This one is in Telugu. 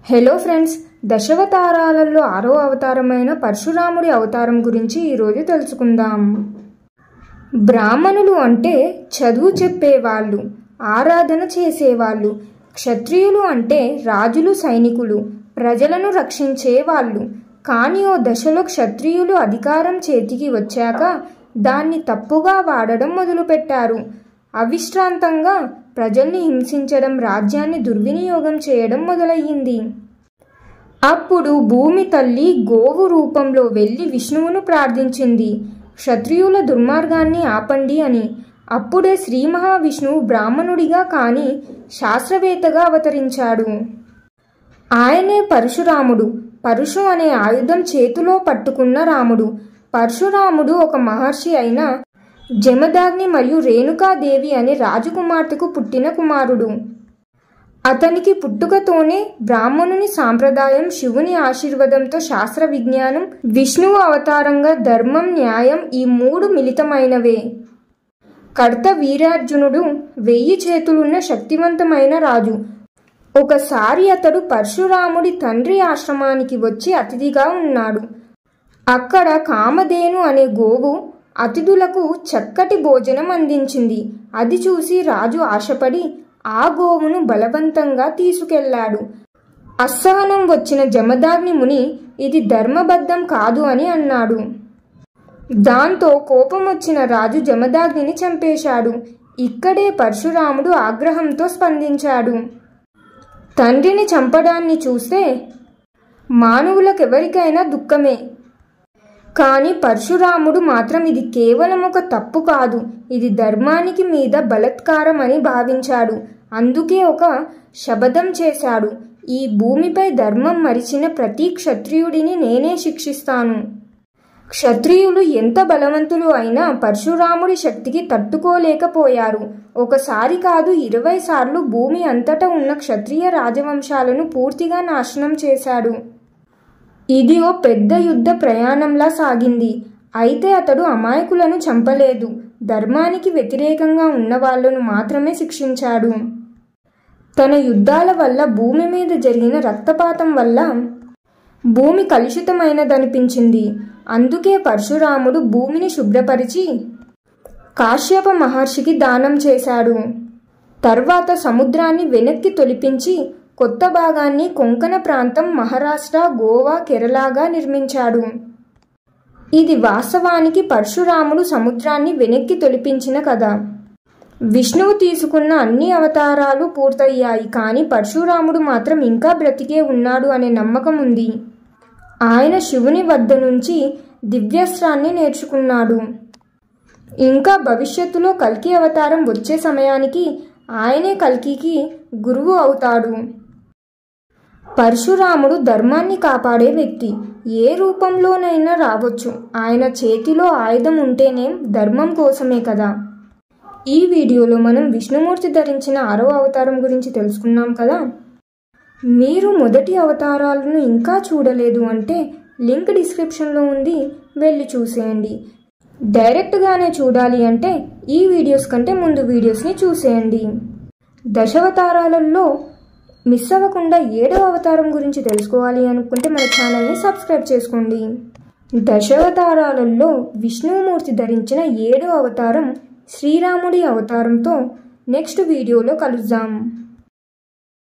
హలో ఫ్రెండ్స్, దశావతారాలలో 6వ అవతారమైన పరశురాముడి అవతారం గురించి ఈరోజు తెలుసుకుందాం. బ్రాహ్మణులు అంటే చదువు చెప్పేవాళ్ళు, ఆరాధన చేసేవాళ్ళు. క్షత్రియులు అంటే రాజులు, సైనికులు, ప్రజలను రక్షించేవాళ్ళు. కానీ ఓ దశలో క్షత్రియులు అధికారం చేతికి వచ్చాక దాన్ని తప్పుగా వాడడం మొదలుపెట్టారు. అవిశ్రాంతంగా ప్రజల్ని హింసించడం, రాజ్యాన్ని దుర్వినియోగం చేయడం మొదలయ్యింది. అప్పుడు భూమి తల్లి గోవు రూపంలో వెళ్ళి విష్ణువును ప్రార్థించింది, క్షత్రియుల దుర్మార్గాన్ని ఆపండి అని. అప్పుడే శ్రీ మహావిష్ణువు బ్రాహ్మణుడిగా కాని శాస్త్రవేత్తగా అవతరించాడు. ఆయనే పరశురాముడు. పరశు అనే ఆయుధం చేతిలో పట్టుకున్న రాముడు. పరశురాముడు ఒక మహర్షి అయిన జమదాగ్ని మరియు రేణుకాదేవి అనే రాజకుమార్తెకు పుట్టిన కుమారుడు. అతనికి పుట్టుకతోనే బ్రాహ్మణుని సాంప్రదాయం, శివుని ఆశీర్వాదంతో శాస్త్ర విజ్ఞానం, విష్ణువు అవతారంగా ధర్మం, న్యాయం ఈ 3 మిళితమైనవే. కర్త వీరార్జునుడు 1000 చేతులున్న శక్తివంతమైన రాజు. ఒకసారి అతడు పరశురాముడి తండ్రి ఆశ్రమానికి వచ్చి అతిథిగా ఉన్నాడు. అక్కడ కామధేను అనే గోవు అతిథులకు చక్కటి భోజనం అందించింది. అది చూసి రాజు ఆశపడి ఆ గోవును బలవంతంగా తీసుకెళ్లాడు. అసహనం వచ్చిన జమదాగ్ని ముని ఇది ధర్మబద్ధం కాదు అని అన్నాడు. దాంతో కోపం వచ్చిన రాజు జమదాగ్నిని చంపేశాడు. ఇక్కడే పరశురాముడు ఆగ్రహంతో స్పందించాడు. తండ్రిని చంపడాన్ని చూస్తే మానవులకెవరికైనా దుఃఖమే. కానీ పరశురాముడు మాత్రం ఇది కేవలం ఒక తప్పు కాదు, ఇది ధర్మానికి మీద బలత్కారం అని భావించాడు. అందుకే ఒక శపథం చేశాడు, ఈ భూమిపై ధర్మం మరిచిన ప్రతి క్షత్రియుడిని నేనే శిక్షిస్తాను. క్షత్రియులు ఎంత బలవంతులు అయినా పరశురాముడి శక్తికి తట్టుకోలేకపోయారు. ఒకసారి కాదు 20 సార్లు భూమి అంతటా ఉన్న క్షత్రియ రాజవంశాలను పూర్తిగా నాశనం చేశాడు. ఇది ఓ పెద్ద యుద్ధ ప్రయాణంలా సాగింది. అయితే అతడు అమాయకులను చంపలేదు, ధర్మానికి వ్యతిరేకంగా ఉన్న వాళ్లను మాత్రమే శిక్షించాడు. తన యుద్ధాల వల్ల భూమి మీద జరిగిన రక్తపాతం వల్ల భూమి కలుషితమైనదనిపించింది. అందుకే పరశురాముడు భూమిని శుభ్రపరిచి కాశ్యప మహర్షికి దానం చేశాడు. తర్వాత సముద్రాన్ని వెనక్కి తొలిపించి కొత్త భాగాన్ని కొంకణ ప్రాంతం, మహారాష్ట్ర, గోవా, కేరళగా నిర్మించాడు. ఇది వాస్తవానికి పరశురాముడు సముద్రాన్ని వెనక్కి తొలిపించిన కథ. విష్ణువు తీసుకున్న అన్ని అవతారాలు పూర్తయ్యాయి, కానీ పరశురాముడు మాత్రం ఇంకా బ్రతికే ఉన్నాడు అనే నమ్మకం ఉంది. ఆయన శివుని వద్ద నుంచి దివ్యాస్త్రాన్ని నేర్చుకున్నాడు. ఇంకా భవిష్యత్తులో కల్కి అవతారం వచ్చే సమయానికి ఆయనే కల్కికి గురువు అవుతాడు. పరశురాముడు ధర్మాన్ని కాపాడే వ్యక్తి. ఏ రూపంలోనైనా రావచ్చు. ఆయన చేతిలో ఆయుధం ఉంటేనే ధర్మం కోసమే కదా. ఈ వీడియోలో మనం విష్ణుమూర్తి ధరించిన 6వ అవతారం గురించి తెలుసుకున్నాం కదా. మీరు మొదటి అవతారాలను ఇంకా చూడలేదు అంటే లింక్ డిస్క్రిప్షన్లో ఉంది, వెళ్ళి చూసేయండి. డైరెక్ట్గానే చూడాలి అంటే ఈ వీడియోస్ కంటే ముందు వీడియోస్ని చూసేయండి. దశావతారాలలో మిస్ అవ్వకుండా 7వ అవతారం గురించి తెలుసుకోవాలి అనుకుంటే మన ఛానల్ని సబ్స్క్రైబ్ చేసుకోండి. దశావతారాలలో విష్ణుమూర్తి ధరించిన 7వ అవతారం శ్రీరాముడి అవతారంతో నెక్స్ట్ వీడియోలో కలుద్దాం.